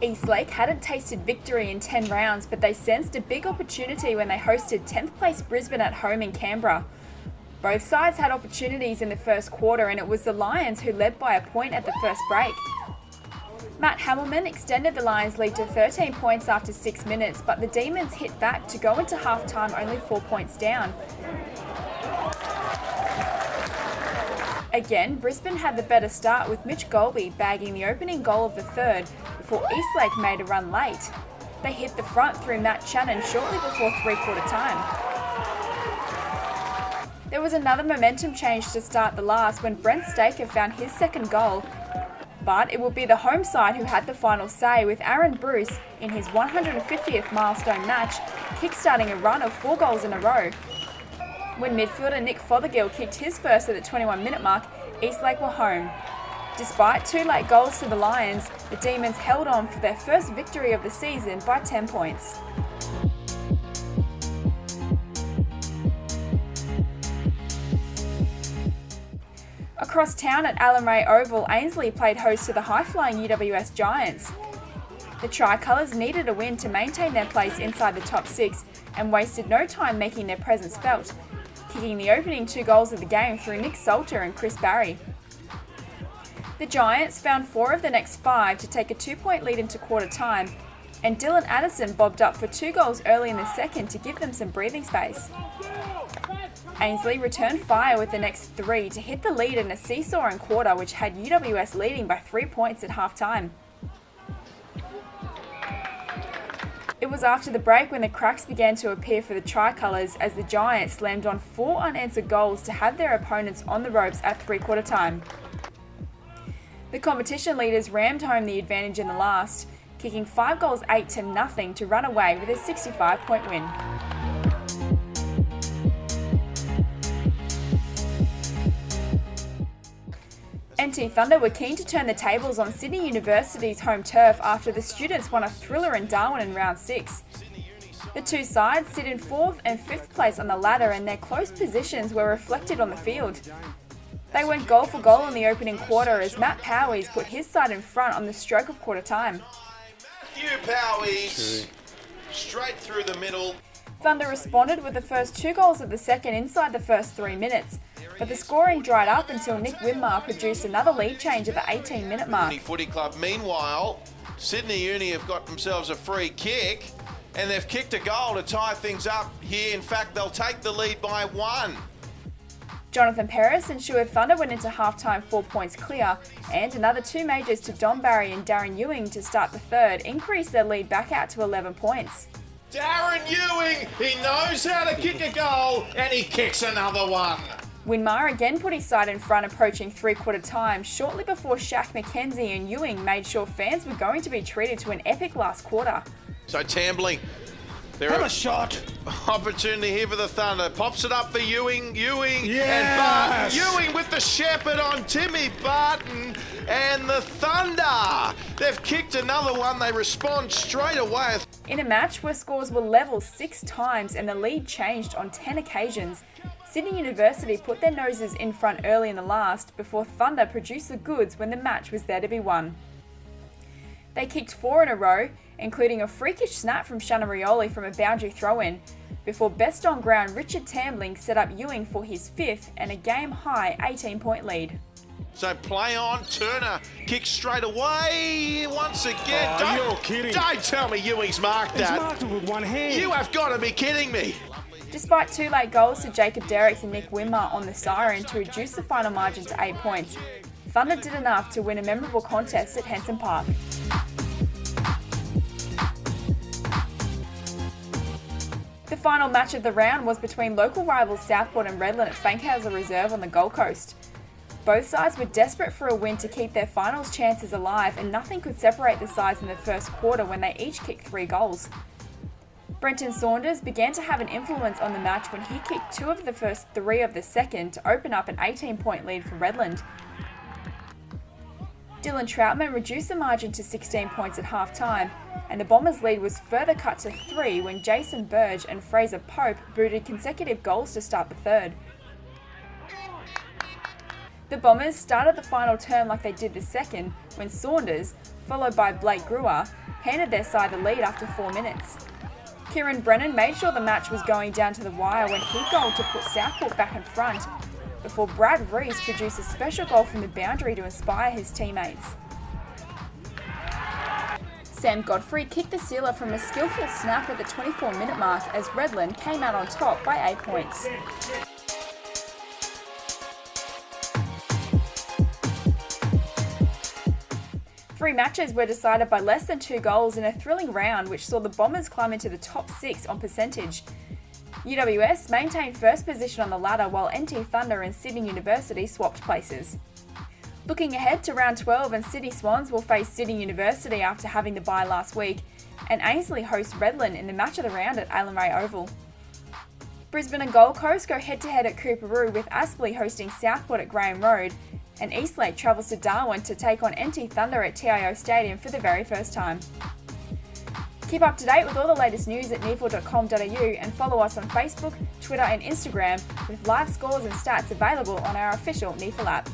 Eastlake hadn't tasted victory in 10 rounds, but they sensed a big opportunity when they hosted 10th place Brisbane at home in Canberra. Both sides had opportunities in the first quarter, and it was the Lions who led by a point at the first break. Matt Hamilman extended the Lions' lead to 13 points after 6 minutes, but the Demons hit back to go into half-time only 4 points down. Again, Brisbane had the better start with Mitch Golby bagging the opening goal of the third before Eastlake made a run late. They hit the front through Matt Shannon shortly before three-quarter time. There was another momentum change to start the last when Brent Staker found his second goal, but it will be the home side who had the final say, with Aaron Bruce in his 150th milestone match kickstarting a run of 4 goals in a row. When midfielder Nick Fothergill kicked his first at the 21-minute mark, Eastlake were home. Despite 2 late goals to the Lions, the Demons held on for their first victory of the season by 10 points. Across town at Allen Ray Oval, Ainslie played host to the high-flying UWS Giants. The Tricolours needed a win to maintain their place inside the top 6 and wasted no time making their presence felt, kicking the opening 2 goals of the game through Nick Salter and Chris Barry. The Giants found 4 of the next 5 to take a 2-point lead into quarter time, and Dylan Addison bobbed up for 2 goals early in the second to give them some breathing space. Ainslie returned fire with the next 3 to hit the lead in a seesawing quarter, which had UWS leading by 3 points at half-time. It was after the break when the cracks began to appear for the Tricolours as the Giants slammed on 4 unanswered goals to have their opponents on the ropes at three-quarter time. The competition leaders rammed home the advantage in the last, kicking 5 goals 8-0 to run away with a 65-point win. NT Thunder were keen to turn the tables on Sydney University's home turf after the Students won a thriller in Darwin in round 6. The two sides sit in 4th and 5th place on the ladder, and their close positions were reflected on the field. They went goal for goal in the opening quarter as Matt Powies put his side in front on the stroke of quarter time. Matthew Powies, straight through the middle. Thunder responded with the first 2 goals of the second inside the first 3 minutes, but the scoring dried up until Nick Winmar produced another lead change at the 18-minute mark. Footy Club. Meanwhile, Sydney Uni have got themselves a free kick, and they've kicked a goal to tie things up here. In fact, they'll take the lead by 1. Jonathan Paris ensured Thunder went into halftime 4 points clear, and another 2 majors to Don Barry and Darren Ewing to start the third increased their lead back out to 11 points. Darren Ewing, he knows how to kick a goal, and he kicks another one. Winmar again put his side in front approaching three-quarter time, shortly before Shaq McKenzie and Ewing made sure fans were going to be treated to an epic last quarter. So Tambling, have a shot. Opportunity here for the Thunder. Pops it up for Ewing, yes! And Barton. Ewing with the shepherd on Timmy Barton, and the Thunder. They've kicked another one. They respond straight away. In a match where scores were level 6 times and the lead changed on 10 occasions, Sydney University put their noses in front early in the last before Thunder produced the goods when the match was there to be won. They kicked 4 in a row, including a freakish snap from Shannon Rioli from a boundary throw-in, before best on ground Richard Tambling set up Ewing for his 5th and a game-high 18-point lead. So play on, Turner kicks straight away once again. You're kidding. Don't tell me Ewing's marked that. He's marked it with one hand. You have got to be kidding me. Despite 2 late goals to Jacob Derricks and Nick Winmar on the siren to reduce the final margin to 8 points, Thunder did enough to win a memorable contest at Henson Park. The final match of the round was between local rivals Southport and Redland at Fankhauser Reserve on the Gold Coast. Both sides were desperate for a win to keep their finals chances alive, and nothing could separate the sides in the first quarter when they each kicked 3 goals. Brenton Saunders began to have an influence on the match when he kicked 2 of the first 3 of the second to open up an 18-point lead for Redland. Dylan Troutman reduced the margin to 16 points at half-time, and the Bombers' lead was further cut to 3 when Jason Burge and Fraser Pope booted consecutive goals to start the third. The Bombers started the final term like they did the second, when Saunders, followed by Blake Brewer, handed their side the lead after 4 minutes. Kieran Brennan made sure the match was going down to the wire when he goaled to put Southport back in front, before Brad Rees produced a special goal from the boundary to inspire his teammates. Sam Godfrey kicked the sealer from a skillful snap at the 24-minute mark as Redland came out on top by 8 points. Three matches were decided by less than 2 goals in a thrilling round which saw the Bombers climb into the top 6 on percentage. UWS maintained first position on the ladder while NT Thunder and Sydney University swapped places. Looking ahead to round 12, and Sydney Swans will face Sydney University after having the bye last week, and Ainslie hosts Redland in the match of the round at Ainslie Oval. Brisbane and Gold Coast go head-to-head at Coorparoo, with Ainslie hosting Southport at Graham Road, and Eastlake travels to Darwin to take on NT Thunder at TIO Stadium for the very first time. Keep up to date with all the latest news at NEAFL.com.au and follow us on Facebook, Twitter and Instagram with live scores and stats available on our official NEAFL app.